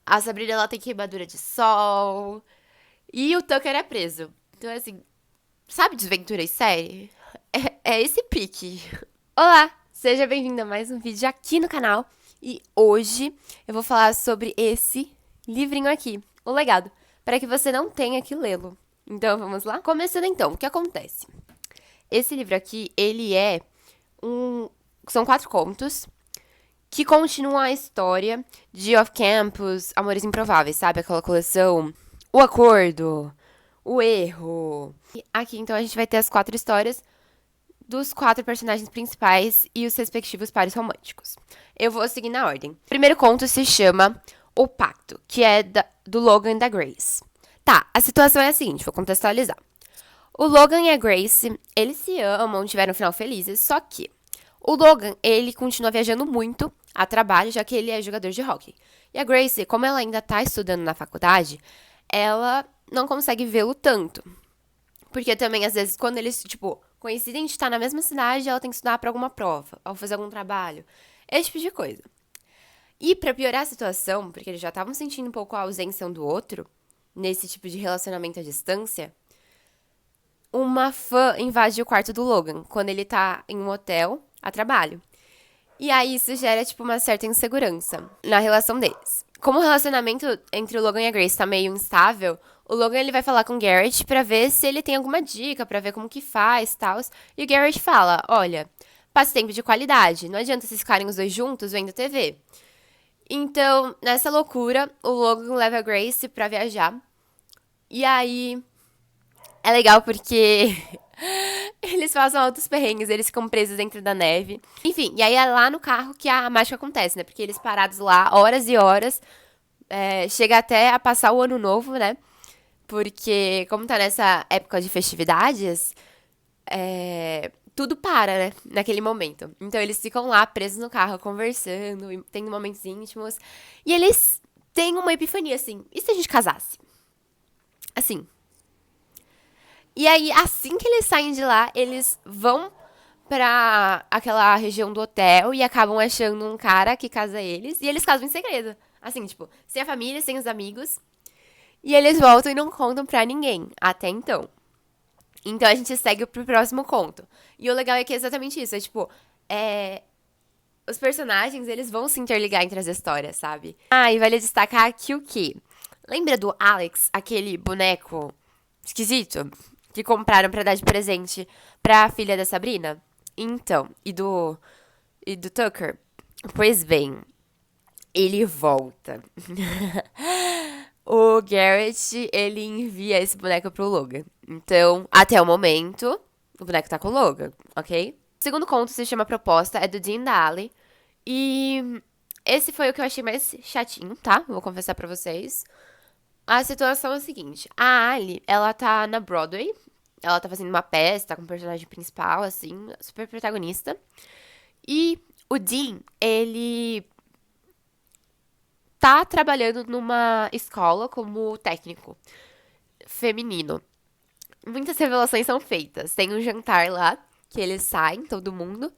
A Sabrina, ela tem queimadura de sol. E o Tucker é preso. Então, assim, sabe Desventura em série? É esse pique. Olá, seja bem-vindo a mais um vídeo aqui no canal. E hoje eu vou falar sobre esse livrinho aqui, O Legado, para que você não tenha que lê-lo. Então, vamos lá? Começando então, o que acontece? Esse livro aqui, ele é um... São 4 contos que continuam a história de Off Campus, Amores Improváveis, sabe? Aquela coleção O Acordo, O Erro. E aqui, então, a gente vai ter as 4 histórias dos 4 personagens principais e os respectivos pares românticos. Eu vou seguir na ordem. O primeiro conto se chama O Pacto, que é do Logan e da Grace. Tá, a situação é a seguinte, vou contextualizar. O Logan e a Grace, eles se amam, tiveram um final felizes, só que o Logan, ele continua viajando muito a trabalho, já que ele é jogador de hóquei. E a Grace, como ela ainda tá estudando na faculdade, ela não consegue vê-lo tanto. Porque também, às vezes, quando eles, tipo, coincidem de estar na mesma cidade, ela tem que estudar pra alguma prova, ou fazer algum trabalho. Esse tipo de coisa. E pra piorar a situação, porque eles já estavam sentindo um pouco a ausência um do outro, nesse tipo de relacionamento à distância, uma fã invade o quarto do Logan, quando ele tá em um hotel a trabalho. E aí isso gera, tipo, uma certa insegurança na relação deles. Como o relacionamento entre o Logan e a Grace tá meio instável, o Logan ele vai falar com o Garrett pra ver se ele tem alguma dica, pra ver como que faz e tal. E o Garrett fala, olha, passe tempo de qualidade, não adianta vocês ficarem os dois juntos vendo TV. Então, nessa loucura, o Logan leva a Grace pra viajar. E aí, é legal porque eles passam altos perrengues, eles ficam presos dentro da neve. Enfim, e aí é lá no carro que a mágica acontece, né? Porque eles parados lá horas e horas, chega até a passar o ano novo, né? Porque, como tá nessa época de festividades, tudo para, né? Naquele momento. Então eles ficam lá presos no carro, conversando, tendo momentos íntimos. E eles têm uma epifania, assim. E se a gente casasse? Assim, e aí, assim que eles saem de lá, eles vão pra aquela região do hotel e acabam achando um cara que casa eles. E eles casam em segredo. Assim, tipo, sem a família, sem os amigos. E eles voltam e não contam pra ninguém, até então. Então a gente segue pro próximo conto. E o legal é que é exatamente isso. É tipo, os personagens, eles vão se interligar entre as histórias, sabe? Ah, e vale destacar aqui o quê? Lembra do Alex, aquele boneco esquisito que compraram pra dar de presente pra filha da Sabrina? Então, e do Tucker? Pois bem, ele volta. O Garrett, ele envia esse boneco pro Logan. Então, até o momento, o boneco tá com o Logan, ok? O segundo conto se chama Proposta, é do Dean da Ali. E esse foi o que eu achei mais chatinho, tá? Vou confessar pra vocês. A situação é a seguinte: a Ali, ela tá na Broadway. Ela tá fazendo uma peça, tá com o personagem principal, assim, super protagonista. E o Dean, ele tá trabalhando numa escola como técnico feminino. Muitas revelações são feitas. Tem um jantar lá, que eles saem, todo mundo.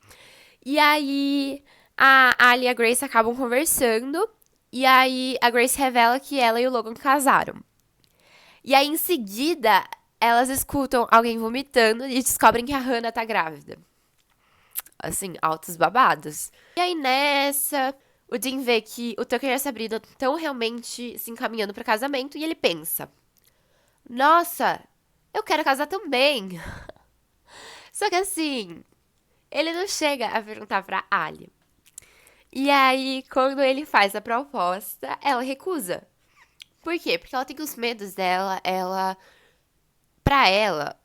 E aí a Ali e a Grace acabam conversando. E aí a Grace revela que ela e o Logan casaram. E aí em seguida elas escutam alguém vomitando e descobrem que a Hannah tá grávida. Assim, altos babados. E aí nessa, o Dean vê que o Tucker e a Sabrina estão realmente se encaminhando para casamento e ele pensa: nossa, eu quero casar também. Só que assim, ele não chega a perguntar pra Ali. E aí, quando ele faz a proposta, ela recusa. Por quê? Porque ela tem os medos dela, pra ela,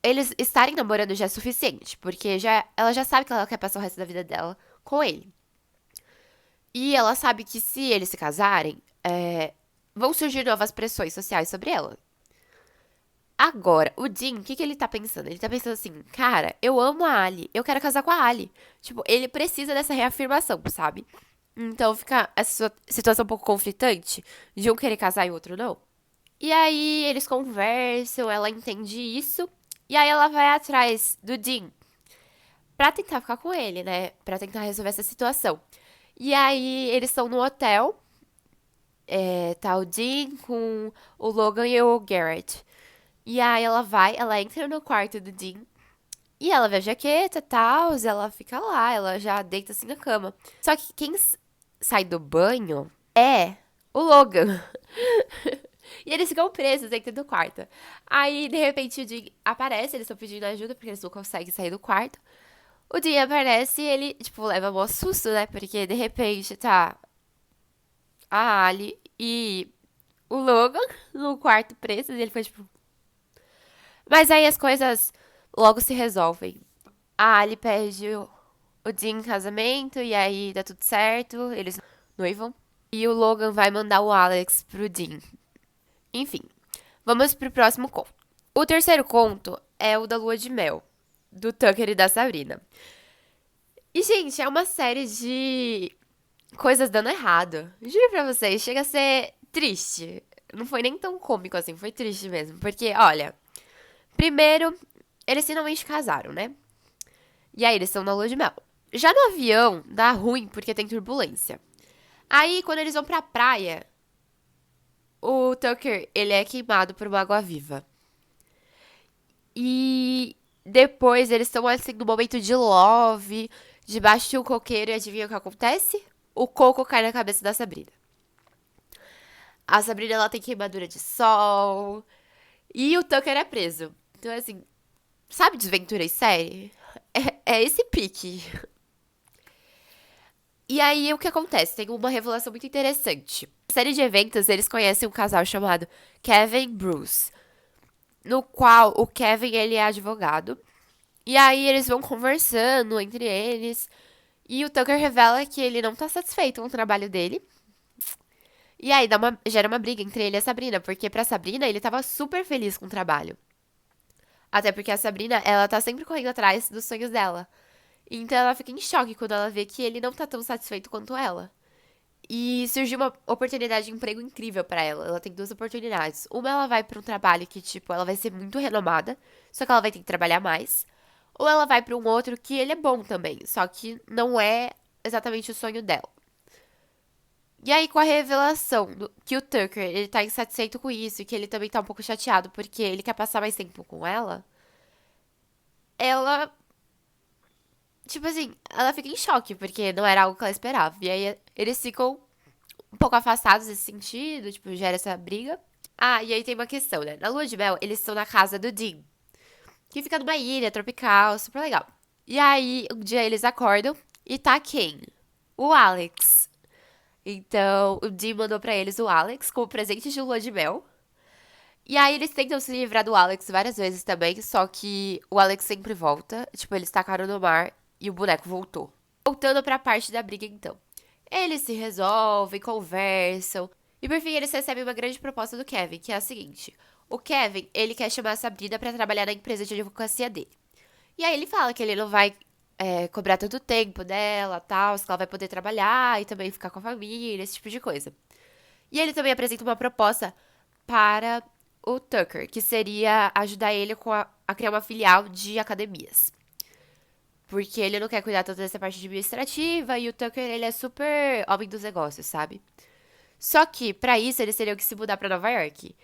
eles estarem namorando já é suficiente, porque ela já sabe que ela quer passar o resto da vida dela com ele. E ela sabe que se eles se casarem, vão surgir novas pressões sociais sobre ela. Agora, o Dean, o que ele tá pensando? Ele tá pensando assim, cara, eu amo a Ali, eu quero casar com a Ali. Tipo, ele precisa dessa reafirmação, sabe? Então fica essa situação um pouco conflitante de um querer casar e o outro não. E aí eles conversam, ela entende isso, e aí ela vai atrás do Dean pra tentar ficar com ele, né? Pra tentar resolver essa situação. E aí eles estão no hotel Tá o Dean com o Logan e o Garrett. E aí ela entra no quarto do Dean. E ela vê a jaqueta e tal, ela fica lá, ela já deita assim na cama. Só que quem sai do banho é o Logan. E eles ficam presos dentro do quarto. Aí, de repente, o Dean aparece, eles estão pedindo ajuda porque eles não conseguem sair do quarto. O Dean aparece e ele, tipo, leva um susto, né? Porque, de repente, tá a Ali e o Logan no quarto presos. E ele foi, tipo... Mas aí as coisas logo se resolvem. A Ali pede o Dean em casamento e aí dá tudo certo. Eles noivam. E o Logan vai mandar o Alex pro Dean. Enfim, vamos pro próximo conto. O terceiro conto é o da Lua de Mel, do Tucker e da Sabrina. E, gente, é uma série de coisas dando errado. Juro pra vocês, chega a ser triste. Não foi nem tão cômico assim, foi triste mesmo. Porque, olha, primeiro, eles finalmente casaram, né? E aí eles estão na Lua de Mel. Já no avião, dá ruim porque tem turbulência. Aí, quando eles vão pra praia, o Tucker, ele é queimado por uma água-viva. E depois eles estão assim no momento de love, debaixo de um coqueiro e adivinha o que acontece? O coco cai na cabeça da Sabrina. A Sabrina, ela tem queimadura de sol e o Tucker é preso. Então, assim, sabe Desventura em série? É esse pique. E aí, o que acontece? Tem uma revelação muito interessante. Na série de eventos, eles conhecem um casal chamado Kevin Bruce, no qual o Kevin, ele é advogado. E aí, eles vão conversando entre eles. E o Tucker revela que ele não tá satisfeito com o trabalho dele. E aí, gera uma briga entre ele e a Sabrina, porque pra Sabrina, ele tava super feliz com o trabalho. Até porque a Sabrina, ela tá sempre correndo atrás dos sonhos dela. Então ela fica em choque quando ela vê que ele não tá tão satisfeito quanto ela. E surgiu uma oportunidade de emprego incrível pra ela. Ela tem duas oportunidades. Uma, ela vai pra um trabalho que, tipo, ela vai ser muito renomada, só que ela vai ter que trabalhar mais. Ou ela vai pra um outro que ele é bom também, só que não é exatamente o sonho dela. E aí, com a revelação que o Tucker, ele tá insatisfeito com isso e que ele também tá um pouco chateado porque ele quer passar mais tempo com ela, tipo assim, ela fica em choque, porque não era algo que ela esperava. E aí, eles ficam um pouco afastados nesse sentido, tipo, gera essa briga. Ah, e aí tem uma questão, né? Na lua de mel, eles estão na casa do Dean, que fica numa ilha tropical, super legal. E aí, um dia eles acordam e tá quem? O Alex. Então, o Dean mandou pra eles o Alex como presente de lua de mel. E aí, eles tentam se livrar do Alex várias vezes também, só que o Alex sempre volta. Tipo, eles tacaram no mar e o boneco voltou. Voltando pra parte da briga, então. Eles se resolvem, conversam. E por fim, eles recebem uma grande proposta do Kevin, que é a seguinte. O Kevin, ele quer chamar a Sabrina pra trabalhar na empresa de advocacia dele. E aí ele fala que ele não vai cobrar tanto tempo dela, tal, que ela vai poder trabalhar e também ficar com a família, esse tipo de coisa. E ele também apresenta uma proposta para o Tucker, que seria ajudar ele a criar uma filial de academias. Porque ele não quer cuidar tanto dessa parte administrativa e o Tucker, ele é super homem dos negócios, sabe? Só que, pra isso, eles teriam que se mudar pra Nova York.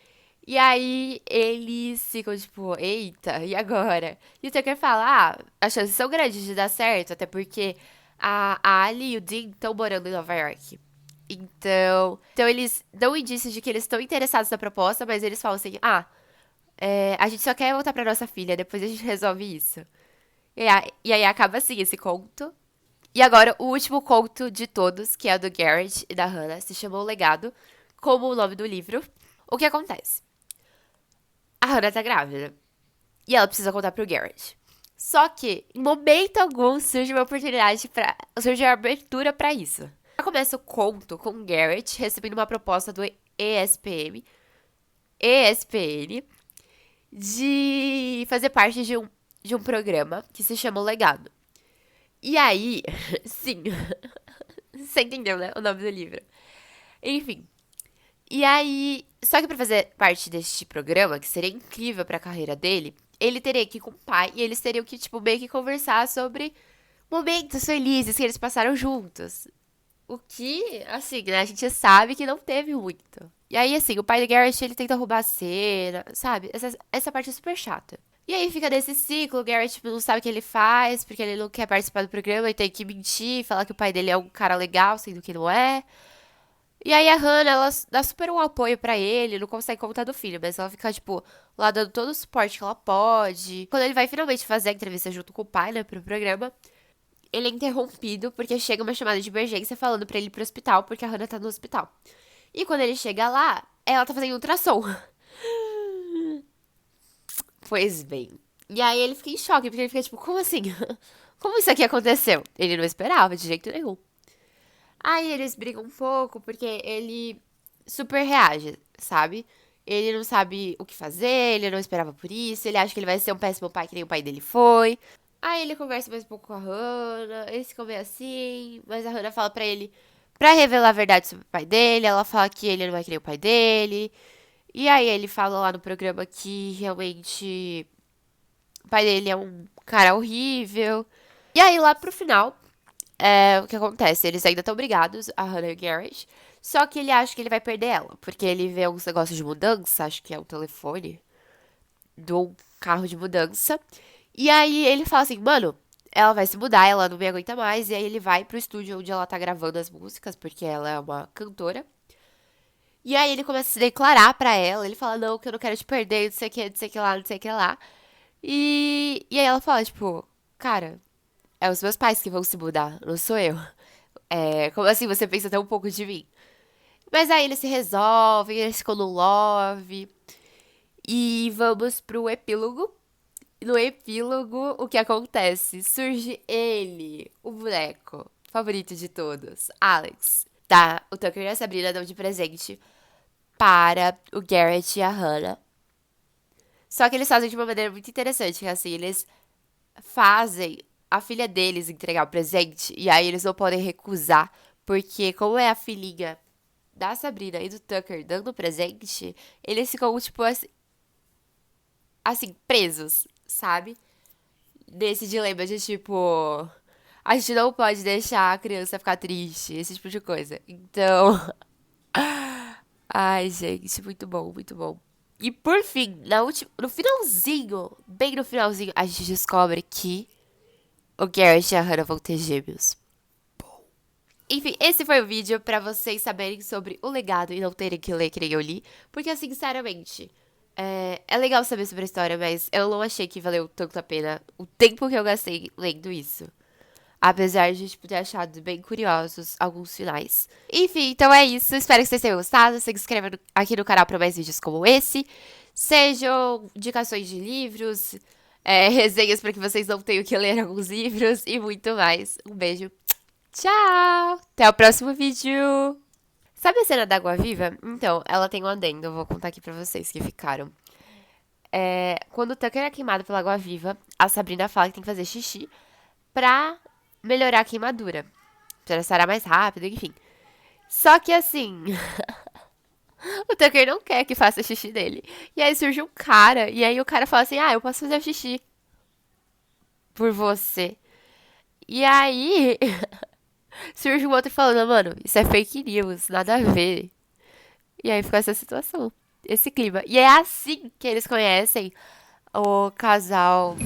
E aí, eles ficam tipo, eita, e agora? E o Tucker fala, as chances são grandes de dar certo, até porque a Ali e o Dean estão morando em Nova York. Então eles dão indícios de que eles estão interessados na proposta, mas eles falam assim, a gente só quer voltar pra nossa filha, depois a gente resolve isso. E aí acaba assim esse conto. E agora, o último conto de todos, que é o do Garrett e da Hannah, se chamou O Legado, como o nome do livro. O que acontece? A Hannah tá grávida. E ela precisa contar pro Garrett. Só que, em momento algum, surge uma oportunidade surge uma abertura pra isso. Já começa o conto com o Garrett recebendo uma proposta do ESPN, de fazer parte de um programa que se chama O Legado. E aí, sim, você entendeu, né? O nome do livro. Enfim. E aí, só que pra fazer parte deste programa, que seria incrível pra carreira dele, ele teria que ir com o pai e eles teriam que, tipo, meio que conversar sobre momentos felizes que eles passaram juntos. O que, assim, né, a gente sabe que não teve muito. E aí, assim, o pai do Garrett, ele tenta roubar a cena, sabe? Essa parte é super chata. E aí fica nesse ciclo, o Garrett tipo, não sabe o que ele faz, porque ele não quer participar do programa e tem que mentir, falar que o pai dele é um cara legal, sendo que não é. E aí a Hannah, ela dá super um apoio pra ele, não consegue contar do filho, mas ela fica, tipo, lá dando todo o suporte que ela pode. Quando ele vai finalmente fazer a entrevista junto com o pai, né, pro programa, ele é interrompido porque chega uma chamada de emergência falando pra ele ir pro hospital, porque a Hannah tá no hospital. E quando ele chega lá, ela tá fazendo ultrassom. Pois bem. E aí ele fica em choque, porque ele fica tipo, como assim? Como isso aqui aconteceu? Ele não esperava de jeito nenhum. Aí eles brigam um pouco, porque ele super reage, sabe? Ele não sabe o que fazer, ele não esperava por isso, ele acha que ele vai ser um péssimo pai que nem o pai dele foi. Aí ele conversa mais um pouco com a Hannah, eles ficam meio assim, mas a Hannah fala pra ele pra revelar a verdade sobre o pai dele, ela fala que ele não vai querer o pai dele. E aí ele fala lá no programa que realmente o pai dele é um cara horrível. E aí lá pro final, o que acontece? Eles ainda estão brigados, a Hannah e o Garrett. Só que ele acha que ele vai perder ela, porque ele vê alguns negócios de mudança, acho que é um telefone, de um carro de mudança. E aí ele fala assim, mano, ela vai se mudar, ela não me aguenta mais. E aí ele vai pro estúdio onde ela tá gravando as músicas, porque ela é uma cantora. E aí ele começa a se declarar pra ela, ele fala, não, que eu não quero te perder, não sei o que, não sei o que lá, não sei o que lá. E aí ela fala, tipo, cara, é os meus pais que vão se mudar, não sou eu. É, como assim você pensa tão pouco de mim? Mas aí eles se resolvem, eles ficam no love. E vamos pro epílogo. No epílogo, o que acontece? Surge ele, o boneco favorito de todos, Alex. Tá, o Tucker e a Sabrina dão de presente para o Garrett e a Hannah. Só que eles fazem de uma maneira muito interessante, que assim, eles fazem a filha deles entregar o presente e aí eles não podem recusar, porque como é a filhinha da Sabrina e do Tucker dando o presente, eles ficam, tipo, assim, presos, sabe? Nesse dilema de, tipo, a gente não pode deixar a criança ficar triste, esse tipo de coisa. Então, ai, gente, muito bom, muito bom. E por fim, no finalzinho, bem no finalzinho, a gente descobre que o Garrett e a Hannah vão ter gêmeos. Enfim, esse foi o vídeo pra vocês saberem sobre o legado e não terem que ler que nem eu li. Porque, sinceramente, é legal saber sobre a história, mas eu não achei que valeu tanto a pena o tempo que eu gastei lendo isso. Apesar de, tipo, ter achado bem curiosos alguns finais. Enfim, então é isso. Espero que vocês tenham gostado. Se inscreva aqui no canal para mais vídeos como esse. Sejam indicações de livros, resenhas para que vocês não tenham que ler alguns livros e muito mais. Um beijo. Tchau! Até o próximo vídeo! Sabe a cena da Água Viva? Então, ela tem um adendo. Eu vou contar aqui pra vocês que ficaram. Quando o Tucker é queimado pela Água Viva, a Sabrina fala que tem que fazer xixi pra melhorar a queimadura. Pra sarar mais rápido, enfim. Só que assim, o Tucker não quer que faça xixi dele. E aí surge um cara, e aí o cara fala assim: ah, eu posso fazer xixi por você. E aí surge um outro falando: mano, isso é fake news, nada a ver. E aí fica essa situação, esse clima. E é assim que eles conhecem o casal